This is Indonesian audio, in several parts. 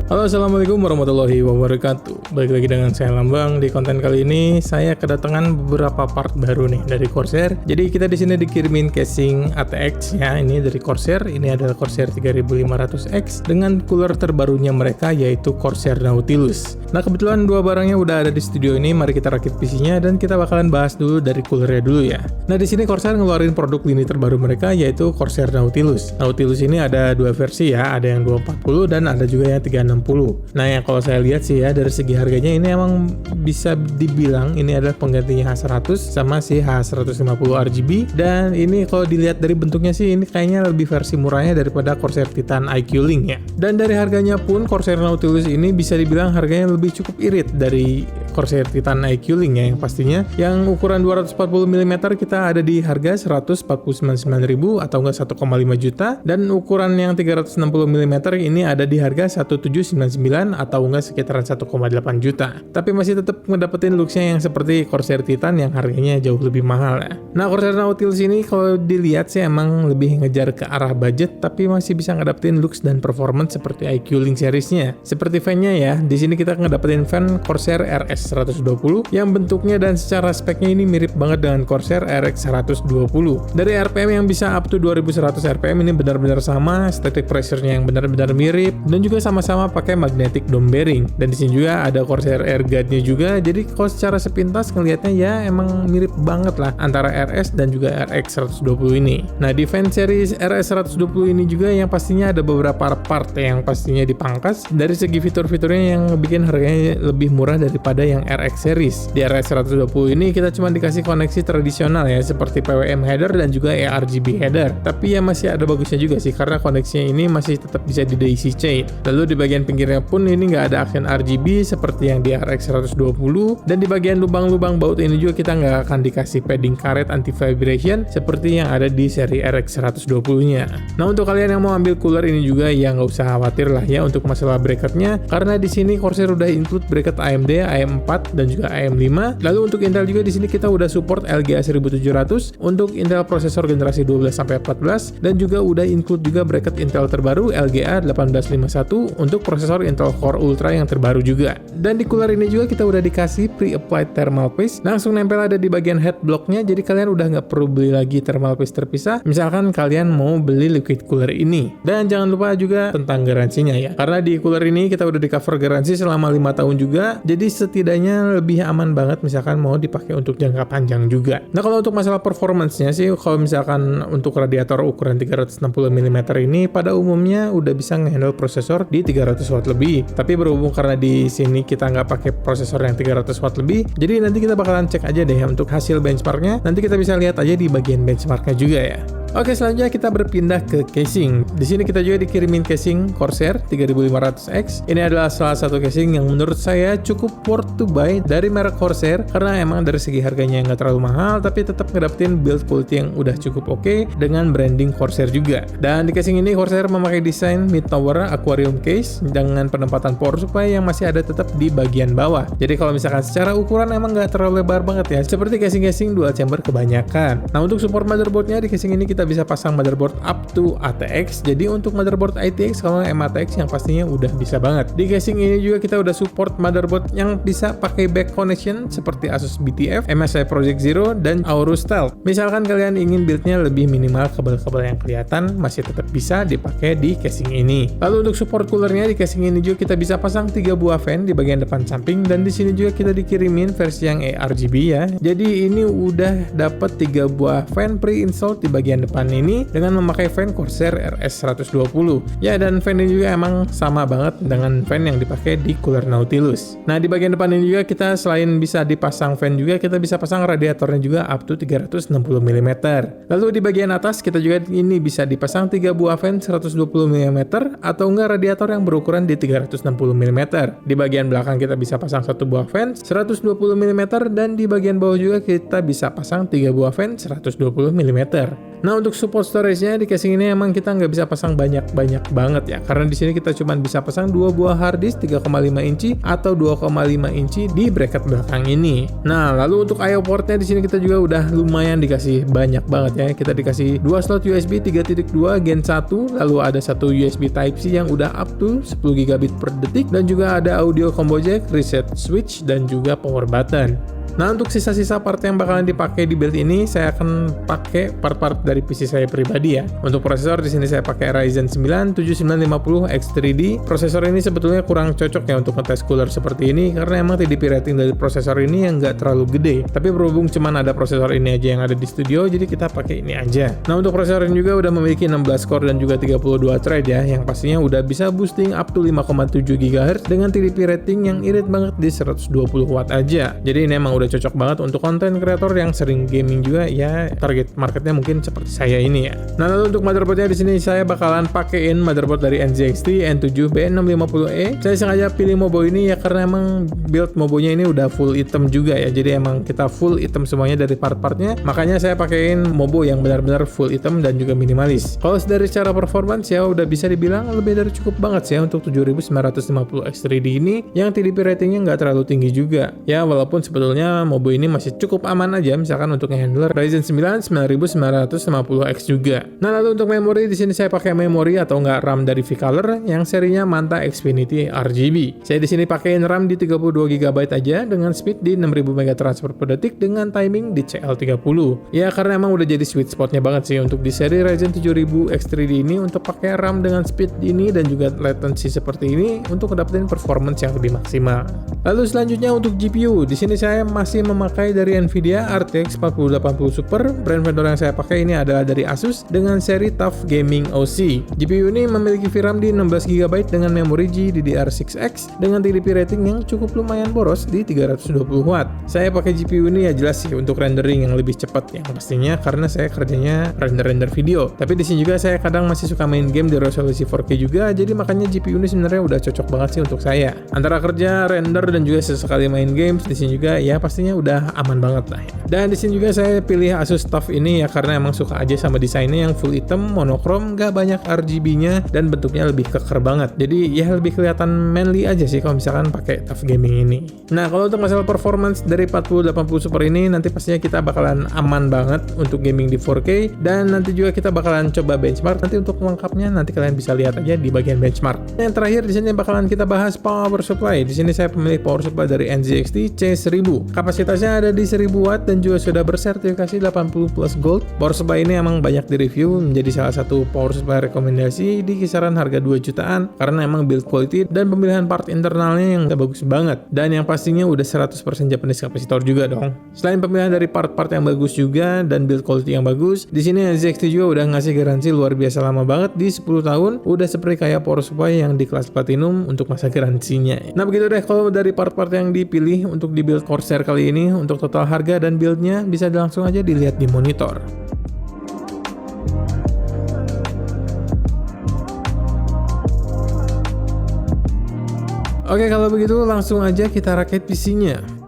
Halo, assalamualaikum warahmatullahi wabarakatuh. Balik lagi dengan saya Lambang. Di konten kali ini saya kedatangan beberapa part baru nih dari Corsair. Jadi kita di sini dikirimin casing ATX ya. Ini dari Corsair. Ini adalah Corsair 3500X dengan cooler terbarunya mereka yaitu Corsair Nautilus. Nah, kebetulan dua barangnya udah ada di studio ini. Mari kita rakit PC-nya dan kita bakalan bahas dulu dari coolernya dulu ya. Nah, di sini Corsair ngeluarin produk lini terbaru mereka yaitu Corsair Nautilus. Nautilus ini ada dua versi ya, ada yang 240 dan ada juga yang 360. Nah, yang kalau saya lihat sih ya dari segi harganya ini emang bisa dibilang ini adalah penggantinya H100 sama si H150 RGB, dan ini kalau dilihat dari bentuknya sih ini kayaknya lebih versi murahnya daripada Corsair Titan IQ Link ya. Dan dari harganya pun Corsair Nautilus ini bisa dibilang harganya lebih cukup irit dari Corsair Titan IQ Link ya, yang pastinya yang ukuran 240 mm kita ada di harga 149.900 atau enggak 1,5 juta, dan ukuran yang 360 mm ini ada di harga 1799 atau enggak sekitaran 1,8 juta. Tapi masih tetap ngedapetin looksnya yang seperti Corsair Titan yang harganya jauh lebih mahal ya. Nah, Corsair Nautilus ini kalau dilihat sih emang lebih ngejar ke arah budget, tapi masih bisa ngedapetin looks dan performance seperti IQ Link seriesnya. Seperti fan-nya ya, di sini kita ngedapetin fan Corsair RS 120 yang bentuknya dan secara speknya ini mirip banget dengan Corsair RX 120. Dari RPM yang bisa up to 2100 RPM ini benar-benar sama, static pressure-nya yang benar-benar mirip, dan juga sama-sama pakai magnetic dome bearing. Dan di sini juga ada Corsair Air Guide-nya juga. Jadi kalau secara sepintas ngelihatnya ya emang mirip banget lah antara RS dan juga RX 120 ini. Nah, di fan series RS 120 ini juga yang pastinya ada beberapa part yang pastinya dipangkas dari segi fitur-fiturnya yang bikin harganya lebih murah daripada yang RX series. Di RS 120 ini kita cuma dikasih koneksi tradisional ya seperti PWM header dan juga ARGB header. Tapi ya masih ada bagusnya juga sih karena koneksinya ini masih tetap bisa di daisy chain. Lalu di bagian pinggirnya pun ini nggak ada aksen RGB seperti yang di RX 120, dan di bagian lubang-lubang baut ini juga kita nggak akan dikasih padding karet anti vibration seperti yang ada di seri RX 120-nya. Nah, untuk kalian yang mau ambil cooler ini juga ya nggak usah khawatir lah ya untuk masalah bracketnya, karena di sini Corsair udah include bracket AMD AM4 dan juga AM5. Lalu untuk Intel juga di sini kita udah support LGA 1700 untuk Intel prosesor generasi 12 sampai 14, dan juga udah include juga bracket Intel terbaru LGA 1851 untuk prosesor Intel Core Ultra yang terbaru juga. Dan di cooler ini juga kita udah dikasih pre-applied thermal paste langsung nempel ada di bagian head blocknya, jadi kalian udah nggak perlu beli lagi thermal paste terpisah misalkan kalian mau beli liquid cooler ini. Dan jangan lupa juga tentang garansinya ya, karena di cooler ini kita udah di cover garansi selama 5 tahun juga, jadi setidaknya lebih aman banget misalkan mau dipakai untuk jangka panjang juga. Nah, kalau untuk masalah performance-nya sih, kalau misalkan untuk radiator ukuran 360 mm ini pada umumnya udah bisa ngehandle prosesor di 300 watt lebih. Tapi berhubung karena di sini kita nggak pakai prosesor yang 300 watt lebih, jadi nanti kita bakalan cek aja deh untuk hasil benchmarknya. Nanti kita bisa lihat aja di bagian benchmarknya juga ya. Oke, selanjutnya kita berpindah ke casing. Di sini kita juga dikirimin casing Corsair 3500X. Ini adalah salah satu casing yang menurut saya cukup worth to buy dari merek Corsair, karena emang dari segi harganya nggak terlalu mahal, tapi tetap ngedapetin build quality yang udah cukup oke dengan branding Corsair juga. Dan di casing ini Corsair memakai desain mid tower aquarium case dengan penempatan power supply yang masih ada tetap di bagian bawah. Jadi kalau misalkan secara ukuran emang nggak terlalu lebar banget ya, seperti casing-casing dual chamber kebanyakan. Nah, untuk support motherboardnya di casing ini kita bisa pasang motherboard up to ATX. Jadi untuk motherboard ITX kalau MATX yang pastinya udah bisa banget. Di casing ini juga kita udah support motherboard yang bisa pakai back connection seperti Asus BTF, MSI Project Zero, dan Aorus Stealth. Misalkan kalian ingin buildnya lebih minimal kabel-kabel yang kelihatan, masih tetap bisa dipakai di casing ini. Lalu untuk support coolernya di casing ini juga kita bisa pasang 3 buah fan di bagian depan samping, dan di sini juga kita dikirimin versi yang ARGB ya. Jadi ini udah dapat 3 buah fan pre-installed di bagian depan ini dengan memakai fan Corsair RS 120 ya, dan fan ini juga emang sama banget dengan fan yang dipakai di cooler Nautilus. Nah, di bagian depan ini juga kita selain bisa dipasang fan juga kita bisa pasang radiatornya juga up to 360 mm. Lalu di bagian atas kita juga ini bisa dipasang 3 buah fan 120 mm atau enggak radiator yang berukuran di 360 mm. Di bagian belakang kita bisa pasang 1 buah fan 120 mm, dan di bagian bawah juga kita bisa pasang 3 buah fan 120 mm. Nah, untuk support storage-nya di casing ini emang kita nggak bisa pasang banyak-banyak banget ya, karena di sini kita cuma bisa pasang 2 buah hard disk 3,5 inci atau 2,5 inci di bracket belakang ini. Nah, lalu untuk I/O portnya di sini kita juga udah lumayan dikasih banyak banget ya. Kita dikasih 2 slot USB 3.2 Gen 1, lalu ada satu USB Type-C yang udah up to 10 gigabit per detik, dan juga ada audio combo jack, reset switch, dan juga power button. Nah, untuk sisa-sisa part yang bakalan dipakai di build ini, saya akan pakai part-part dari PC saya pribadi ya. Untuk prosesor di sini saya pakai Ryzen 9 7950 X3D. Prosesor ini sebetulnya kurang cocok ya untuk ngetes cooler seperti ini, karena emang TDP rating dari prosesor ini yang nggak terlalu gede. Tapi berhubung cuman ada prosesor ini aja yang ada di studio, jadi kita pakai ini aja. Nah, untuk prosesor ini juga udah memiliki 16 core dan juga 32 thread ya, yang pastinya udah bisa boosting up to 5,7 GHz dengan TDP rating yang irit banget di 120 watt aja. Jadi ini emang udah cocok banget untuk konten kreator yang sering gaming juga ya, target marketnya mungkin seperti saya ini ya. Nah, lalu untuk motherboardnya di sini saya bakalan pakein motherboard dari NZXT N7 B650E. Saya sengaja pilih Mobo ini ya karena emang build Mobonya ini udah full item juga ya. Jadi emang kita full item semuanya dari part-partnya. Makanya saya pakein Mobo yang benar-benar full item dan juga minimalis. Kalau dari secara performance ya udah bisa dibilang lebih dari cukup banget sih ya untuk 7950 X3D ini yang TDP ratingnya nggak terlalu tinggi juga. Ya walaupun sebetulnya Mobo ini masih cukup aman aja misalkan untuk handler Ryzen 9 9950X juga. Nah, lalu untuk memori di sini saya pakai memori atau enggak RAM dari V-Color yang serinya Manta Xfinity RGB. Saya di sini pakein RAM di 32 GB aja dengan speed di 6000 MB transfer per detik dengan timing di CL30. Ya karena emang udah jadi sweet spotnya banget sih untuk di seri Ryzen 7000 X3D ini untuk pakai RAM dengan speed ini dan juga latency seperti ini untuk dapetin performance yang lebih maksimal. Lalu selanjutnya untuk GPU, di sini saya masih memakai dari Nvidia RTX 4080 Super. Brand vendor yang saya pakai ini adalah dari Asus dengan seri TUF Gaming OC. GPU ini memiliki VRAM di 16 GB dengan memori GDDR6X dengan TDP rating yang cukup lumayan boros di 320 watt. Saya pakai GPU ini ya jelas sih untuk rendering yang lebih cepat yang pastinya karena saya kerjanya render video. Tapi di sini juga saya kadang masih suka main game di resolusi 4K juga, jadi makanya GPU ini sebenarnya udah cocok banget sih untuk saya. Antara kerja, render, dan juga sesekali main games di sini juga ya pastinya udah aman banget lah ya. Dan di sini juga saya pilih Asus TUF ini ya karena emang suka aja sama desainnya yang full hitam, monokrom, gak banyak RGB-nya dan bentuknya lebih keker banget. Jadi ya lebih kelihatan manly aja sih kalau misalkan pakai TUF Gaming ini. Nah, kalau untuk masalah performance dari 4080 Super ini nanti pastinya kita bakalan aman banget untuk gaming di 4K dan nanti juga kita bakalan coba benchmark. Nanti untuk lengkapnya nanti kalian bisa lihat aja di bagian benchmark. Yang terakhir di sini bakalan kita bahas power supply. Di sini saya pemilih power supply dari NZXT C1000. Kapasitasnya ada di 1000 watt dan juga sudah bersertifikasi 80 plus gold. Power supply ini emang banyak di review menjadi salah satu power supply rekomendasi di kisaran harga 2 jutaan karena emang build quality dan pemilihan part internalnya yang bagus banget dan yang pastinya udah 100% Japanese capacitor juga dong. Selain pemilihan dari part-part yang bagus juga dan build quality yang bagus, di sini NZXT juga udah ngasih garansi luar biasa lama banget di 10 tahun, udah seperti kayak power supply yang di kelas platinum untuk masa garansinya. Nah, begitu deh kalau dari part-part yang dipilih untuk di build Corsair kali ini. Untuk total harga dan buildnya bisa langsung aja dilihat di monitor. Oke, kalau begitu langsung aja kita rakit PC-nya.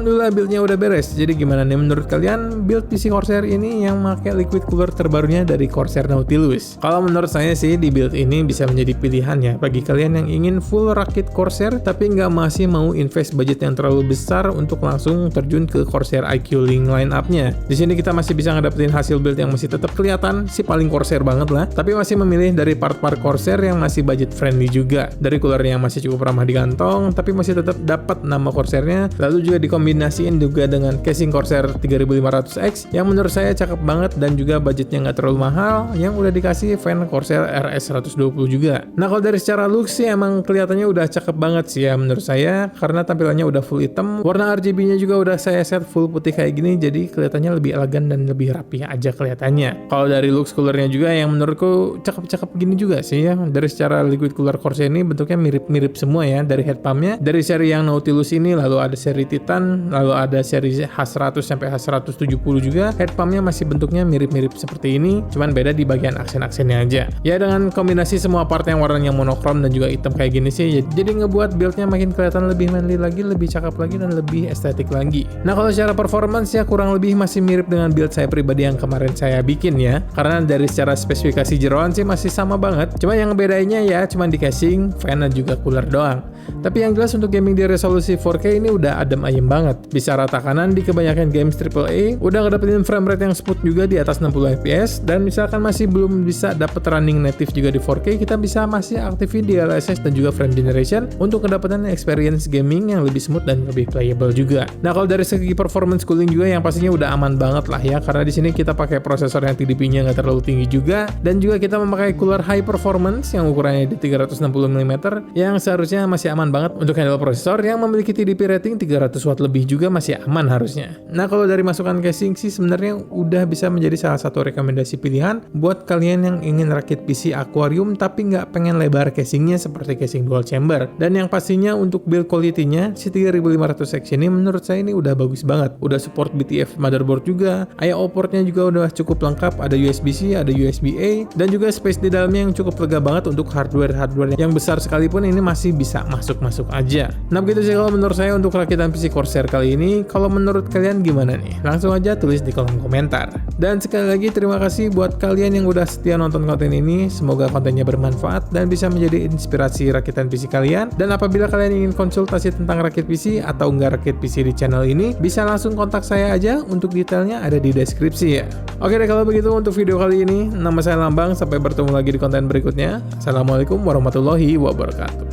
Alhamdulillah buildnya udah beres. Jadi gimana nih menurut kalian build PC Corsair ini yang pakai liquid cooler terbarunya dari Corsair Nautilus? Kalau menurut saya sih di build ini bisa menjadi pilihan ya bagi kalian yang ingin full rakit Corsair tapi nggak masih mau invest budget yang terlalu besar untuk langsung terjun ke Corsair IQ Link line-up-nya. Di sini kita masih bisa ngedapetin hasil build yang masih tetap kelihatan si paling Corsair banget lah, tapi masih memilih dari part-part Corsair yang masih budget friendly juga. Dari coolernya yang masih cukup ramah di kantong tapi masih tetap dapat nama Corsairnya, lalu juga dikombinasiin juga dengan casing Corsair 3500X yang menurut saya cakep banget dan juga budgetnya nggak terlalu mahal, yang udah dikasih fan Corsair RS120 juga. Nah kalau dari secara look sih emang kelihatannya udah cakep banget sih ya menurut saya, karena tampilannya udah full hitam, warna RGB-nya juga udah saya set full putih kayak gini, jadi kelihatannya lebih elegan dan lebih rapi aja kelihatannya. Kalau dari looks coolernya juga yang menurutku cakep-cakep gini juga sih ya. Dari secara liquid cooler Corsair ini bentuknya mirip-mirip semua ya, dari head pumpnya, dari seri yang Nautilus ini, lalu ada seri Titan, lalu ada seri H100 sampai H170 juga. Head pumpnya masih bentuknya mirip-mirip seperti ini, cuman beda di bagian aksen-aksennya aja. Ya dengan kombinasi semua part yang warnanya monokrom dan juga hitam kayak gini sih, jadi ngebuat buildnya makin kelihatan lebih manly lagi, lebih cakep lagi, dan lebih estetik lagi. Nah kalau secara performance ya kurang lebih masih mirip dengan build saya pribadi yang kemarin saya bikin ya, karena dari secara spesifikasi jeroan sih masih sama banget, cuma yang bedanya ya cuma di casing, fan, dan juga cooler doang. Tapi yang jelas untuk gaming di resolusi 4K ini udah adem ayem banget. Bisa rata kanan di kebanyakan games AAA, udah ngedapetin frame rate yang smooth juga di atas 60 fps, dan misalkan masih belum bisa dapet running native juga di 4K, kita bisa masih aktifin DLSS dan juga frame generation untuk mendapatkan experience gaming yang lebih smooth dan lebih playable juga. Nah kalau dari segi performance cooling juga yang pastinya udah aman banget lah ya, karena di sini kita pakai prosesor yang TDP-nya nggak terlalu tinggi juga, dan juga kita memakai cooler high performance yang ukurannya di 360 mm yang seharusnya masih aman banget untuk handle prosesor yang memiliki TDP rating 300 watt lebih, juga masih aman harusnya. Nah kalau dari masukan casing sih sebenarnya udah bisa menjadi salah satu rekomendasi pilihan buat kalian yang ingin rakit PC Aquarium tapi nggak pengen lebar casingnya seperti casing dual chamber. Dan yang pastinya untuk build quality-nya si 3500X ini menurut saya ini udah bagus banget, udah support BTF motherboard juga, I/O portnya juga udah cukup lengkap, ada USB-C, ada USB-A, dan juga space di dalamnya yang cukup lega banget untuk hardware yang besar sekalipun ini masih bisa masuk aja. Nah begitu sih kalau menurut saya untuk rakitan PC Corsair kali ini. Kalau menurut kalian gimana nih? Langsung aja tulis di kolom komentar. Dan sekali lagi terima kasih buat kalian yang udah setia nonton konten ini. Semoga kontennya bermanfaat dan bisa menjadi inspirasi rakitan PC kalian. Dan apabila kalian ingin konsultasi tentang rakit PC atau nggak rakit PC di channel ini, bisa langsung kontak saya aja, untuk detailnya ada di deskripsi ya. Oke deh kalau begitu untuk video kali ini, nama saya Lambang, sampai bertemu lagi di konten berikutnya. Assalamualaikum warahmatullahi wabarakatuh.